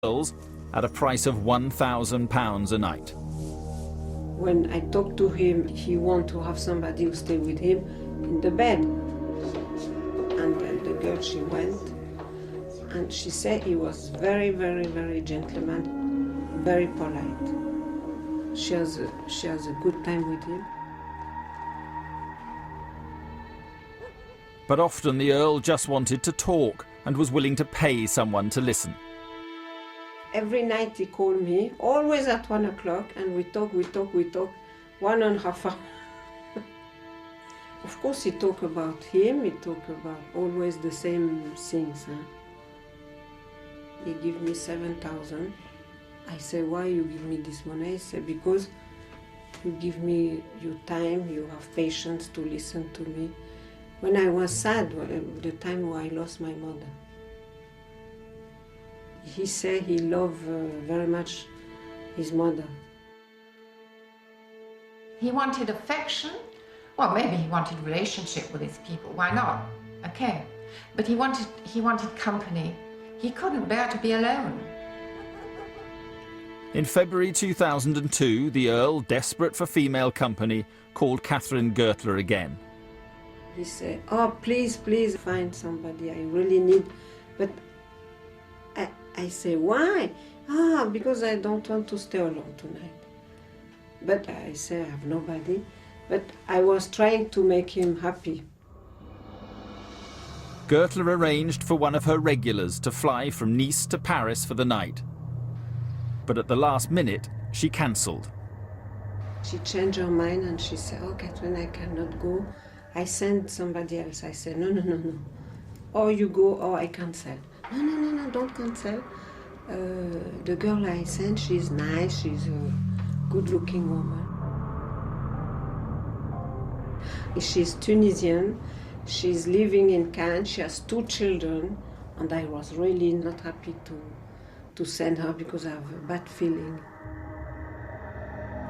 girls at a price of £1,000 a night. When I talked to him, he wanted to have somebody who stay with him in the bed. And the girl, she went, and she said he was very, very, very gentleman, very polite. She has a good time with him. But often the Earl just wanted to talk and was willing to pay someone to listen. Every night he called me, always at 1 o'clock, and we talk, 1.5 hours. Of course he talk about him, he talk about always the same things. Huh? He give me 7,000. I say, why you give me this money? He said, because you give me your time, you have patience to listen to me. When I was sad, the time when I lost my mother, he said he loved very much his mother. He wanted affection. Well, maybe he wanted relationship with his people. Why not? Okay. But he wanted company. He couldn't bear to be alone. In February 2002, the Earl, desperate for female company, called Catherine Gertler again. He said, oh, please, please find somebody I really need. But I say, why? Because I don't want to stay alone tonight. But I say, I have nobody. But I was trying to make him happy. Gertler arranged for one of her regulars to fly from Nice to Paris for the night. But at the last minute, she cancelled. She changed her mind and she said, oh, Catherine, I cannot go. I send somebody else. I said, no. Or you go, or I cancel. No, don't cancel. The girl I sent, she's nice, she's a good-looking woman. She's Tunisian, she's living in Cannes, she has 2 children, and I was really not happy to send her because I have a bad feeling.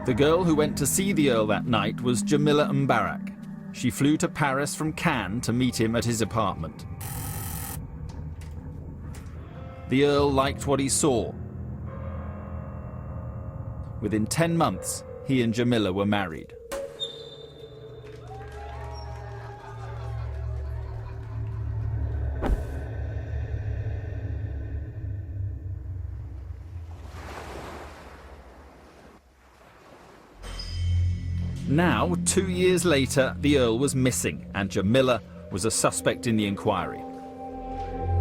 The girl who went to see the Earl that night was Jamila Mbarak. She flew to Paris from Cannes to meet him at his apartment. The Earl liked what he saw. Within 10 months, he and Jamila were married. Now, 2 years later, the Earl was missing, and Jamila was a suspect in the inquiry.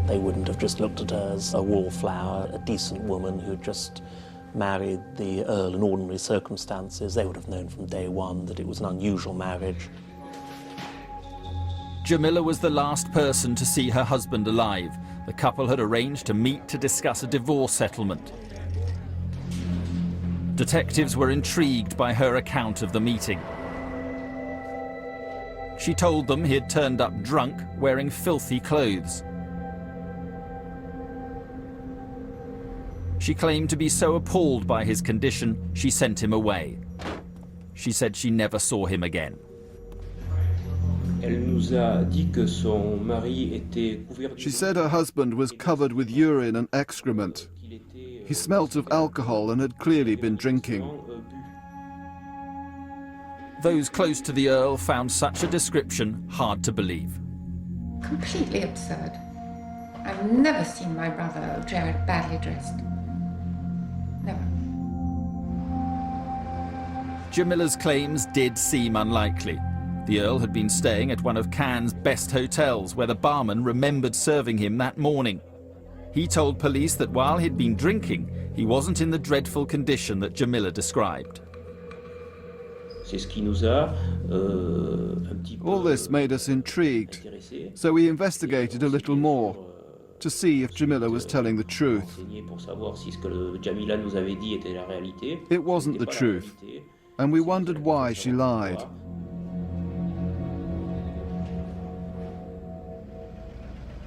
They wouldn't have just looked at her as a wallflower, a decent woman who just married the Earl in ordinary circumstances. They would have known from day one that it was an unusual marriage. Jamila was the last person to see her husband alive. The couple had arranged to meet to discuss a divorce settlement. Detectives were intrigued by her account of the meeting. She told them he had turned up drunk, wearing filthy clothes. She claimed to be so appalled by his condition, she sent him away. She said she never saw him again. She said her husband was covered with urine and excrement. He smelt of alcohol and had clearly been drinking. Those close to the Earl found such a description hard to believe. Completely absurd. I've never seen my brother Jared badly dressed. Never. Jamila's claims did seem unlikely. The Earl had been staying at one of Cannes' best hotels, where the barman remembered serving him that morning. He told police that while he'd been drinking, he wasn't in the dreadful condition that Jamila described. All this made us intrigued, so we investigated a little more to see if Jamila was telling the truth. It wasn't the truth, and we wondered why she lied.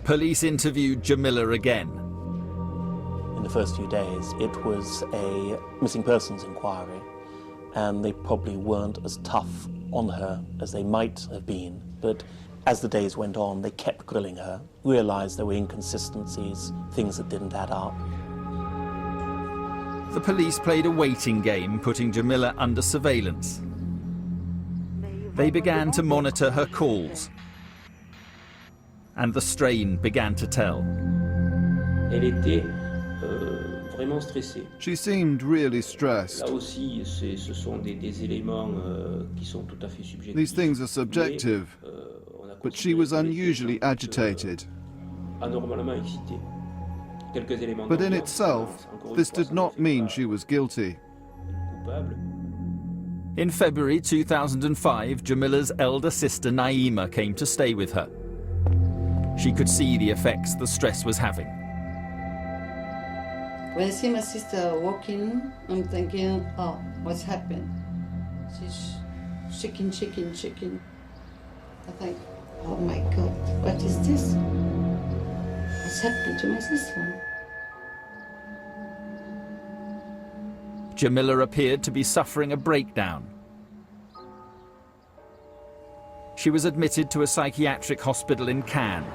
Police interviewed Jamila again. In the first few days, it was a missing persons inquiry, and they probably weren't as tough on her as they might have been. But as the days went on, they kept grilling her, realized there were inconsistencies, things that didn't add up. The police played a waiting game, putting Jamila under surveillance. They began to monitor her calls, and the strain began to tell. Elle était vraiment stressée. She seemed really stressed. Là aussi, ce sont des éléments qui sont tout à fait subjectifs. These things are subjective, but she was unusually agitated. Anormalement excitée. Quelques éléments But in d'ambiance, itself, encore une this fois, did ça not ne mean fait she was guilty. pas coupable. In February 2005, Jamila's elder sister Naima came to stay with her. She could see the effects the stress was having. When I see my sister walking, I'm thinking, oh, what's happened? She's shaking. I think, oh my God, what is this? What's happened to my sister? Jamila appeared to be suffering a breakdown. She was admitted to a psychiatric hospital in Cannes.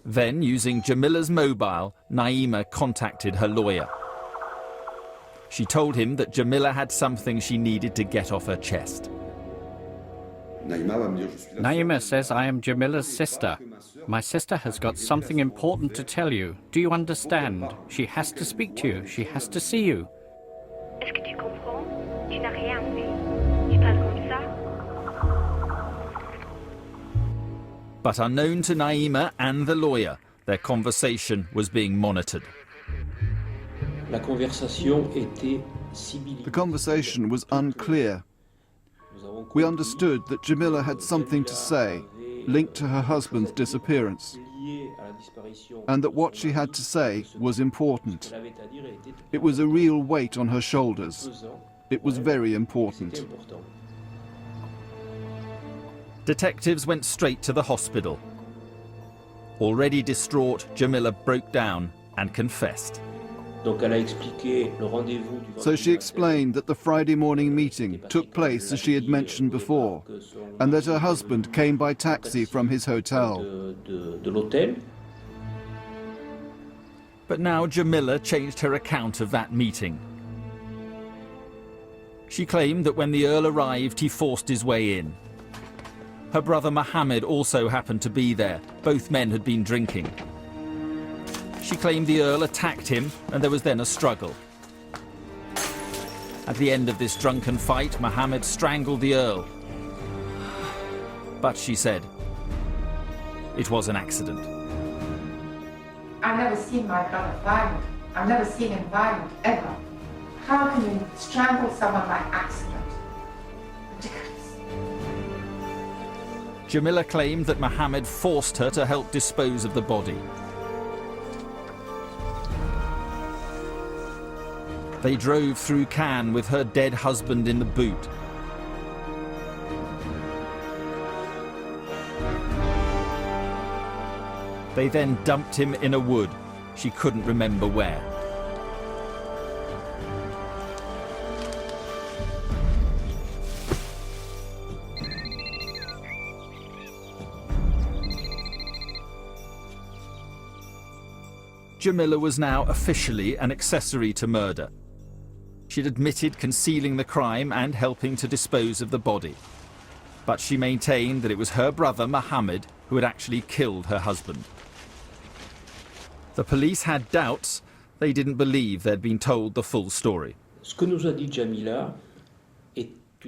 Then, using Jamila's mobile, Naima contacted her lawyer. She told him that Jamila had something she needed to get off her chest. Naima says I am Jamila's sister. My sister has got something important to tell you. Do you understand? She has to speak to you. She has to see you. Est-ce que tu comprends? Tu n'as rien fait. Tu parles comme ça? But unknown to Naima and the lawyer, their conversation was being monitored. La conversation était sibylle. The conversation was unclear. We understood that Jamila had something to say linked to her husband's disappearance, and that what she had to say was important. It was a real weight on her shoulders. It was very important. Detectives went straight to the hospital. Already distraught, Jamila broke down and confessed. So she explained that the Friday morning meeting took place as she had mentioned before, and that her husband came by taxi from his hotel. But now Jamila changed her account of that meeting. She claimed that when the Earl arrived, he forced his way in. Her brother Mohammed also happened to be there. Both men had been drinking. She claimed the Earl attacked him, and there was then a struggle. At the end of this drunken fight, Mohammed strangled the Earl. But she said, it was an accident. I've never seen my brother violent. I've never seen him violent, ever. How can you strangle someone by accident? Ridiculous. Jamila claimed that Mohammed forced her to help dispose of the body. They drove through Cannes with her dead husband in the boot. They then dumped him in a wood. She couldn't remember where. Jamila was now officially an accessory to murder. She'd admitted concealing the crime and helping to dispose of the body. But she maintained that it was her brother Mohammed who had actually killed her husband. The police had doubts. They didn't believe they'd been told the full story.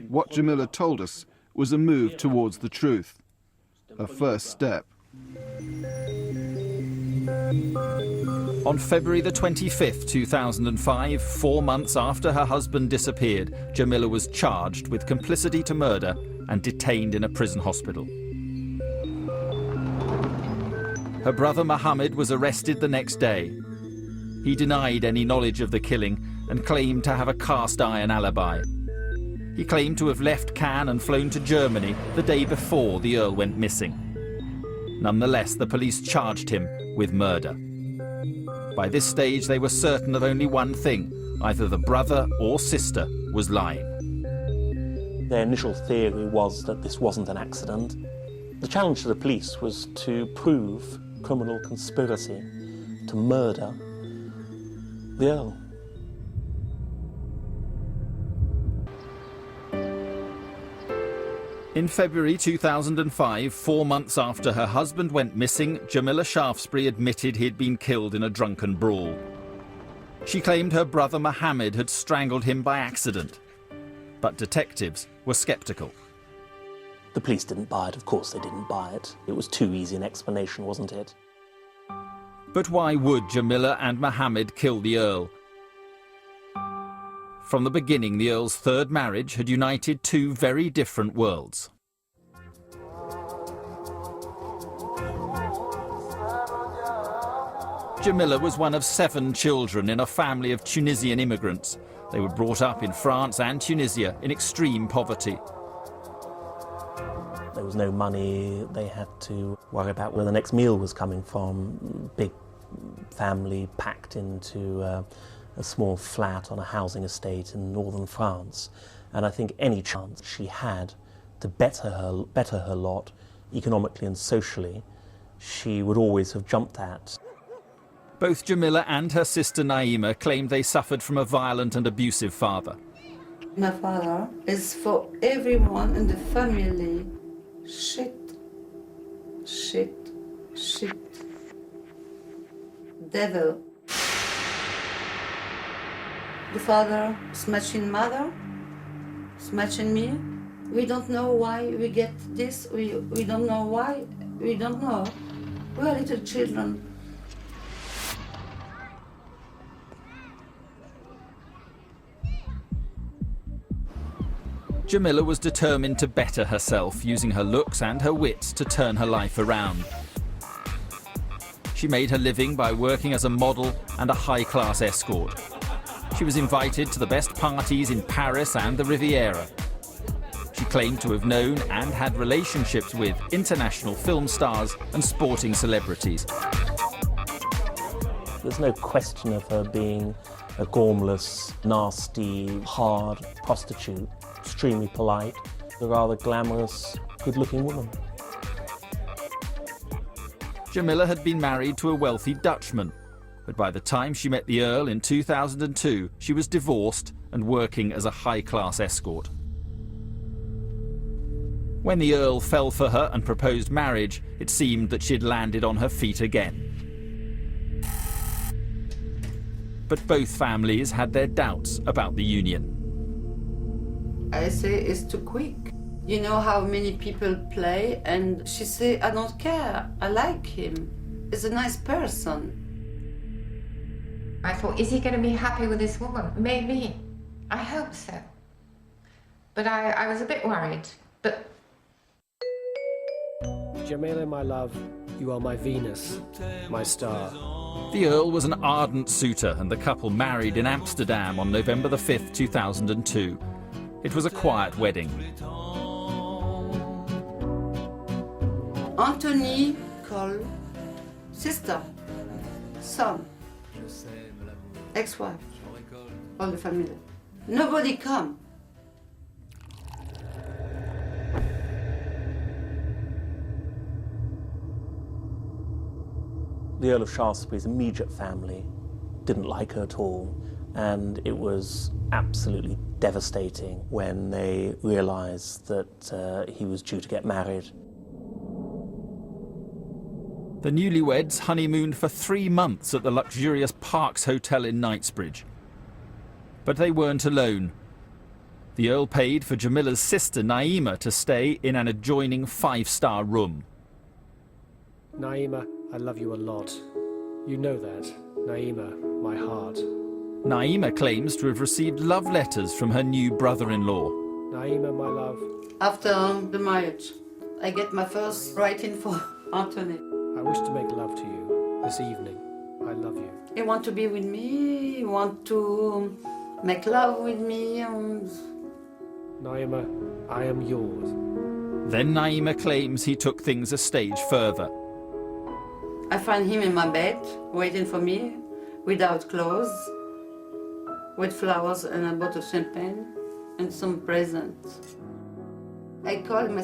What Jamila told us was a move towards the truth, a first step. On February the 25th, 2005, 4 months after her husband disappeared, Jamila was charged with complicity to murder and detained in a prison hospital. Her brother Mohammed was arrested the next day. He denied any knowledge of the killing and claimed to have a cast-iron alibi. He claimed to have left Cannes and flown to Germany the day before the Earl went missing. Nonetheless, the police charged him with murder. By this stage, they were certain of only one thing: either the brother or sister was lying. Their initial theory was that this wasn't an accident. The challenge to the police was to prove criminal conspiracy to murder the Earl. In February 2005, 4 months after her husband went missing, Jamila Shaftesbury admitted he'd been killed in a drunken brawl. She claimed her brother Mohammed had strangled him by accident. But detectives were sceptical. The police didn't buy it. Of course they didn't buy it. It was too easy an explanation, wasn't it? But why would Jamila and Mohammed kill the Earl? From the beginning, the Earl's third marriage had united two very different worlds. Jamila was one of 7 children in a family of Tunisian immigrants. They were brought up in France and Tunisia in extreme poverty. There was no money. They had to worry about where the next meal was coming from. Big family packed into a small flat on a housing estate in northern France. And I think any chance she had to better her lot, economically and socially, she would always have jumped at. Both Jamila and her sister Naima claimed they suffered from a violent and abusive father. My father is for everyone in the family. Shit. Devil. The father smashing mother, smashing me. We don't know why we get this. We don't know why. We don't know. We are little children. Jamila was determined to better herself, using her looks and her wits to turn her life around. She made her living by working as a model and a high-class escort. She was invited to the best parties in Paris and the Riviera. She claimed to have known and had relationships with international film stars and sporting celebrities. There's no question of her being a gormless, nasty, hard prostitute, extremely polite, a rather glamorous, good-looking woman. Jamila had been married to a wealthy Dutchman, but by the time she met the Earl in 2002, she was divorced and working as a high-class escort. When the Earl fell for her and proposed marriage, it seemed that she'd landed on her feet again. But both families had their doubts about the union. I say it's too quick. You know how many people play, and she say, I don't care, I like him. He's a nice person. I thought, is he going to be happy with this woman? Maybe. I hope so. But I was a bit worried. But Jamila, my love, you are my Venus, my star. The Earl was an ardent suitor, and the couple married in Amsterdam on November the 5th, 2002. It was a quiet wedding. Anthony called sister, son, ex-wife, all the family. Nobody come. The Earl of Shaftesbury's immediate family didn't like her at all, and it was absolutely devastating when they realized that he was due to get married. The newlyweds honeymooned for 3 months at the luxurious Parks Hotel in Knightsbridge. But they weren't alone. The Earl paid for Jamila's sister Naima to stay in an adjoining 5-star room. Naima, I love you a lot. You know that. Naima, my heart. Naima claims to have received love letters from her new brother-in-law. Naima, my love. After the marriage, I get my first writing for Anthony. I wish to make love to you this evening. I love you. He want to be with me, he want to make love with me. Naima, I am yours. Then Naima claims he took things a stage further. I find him in my bed, waiting for me, without clothes, with flowers and a bottle of champagne and some presents. I called my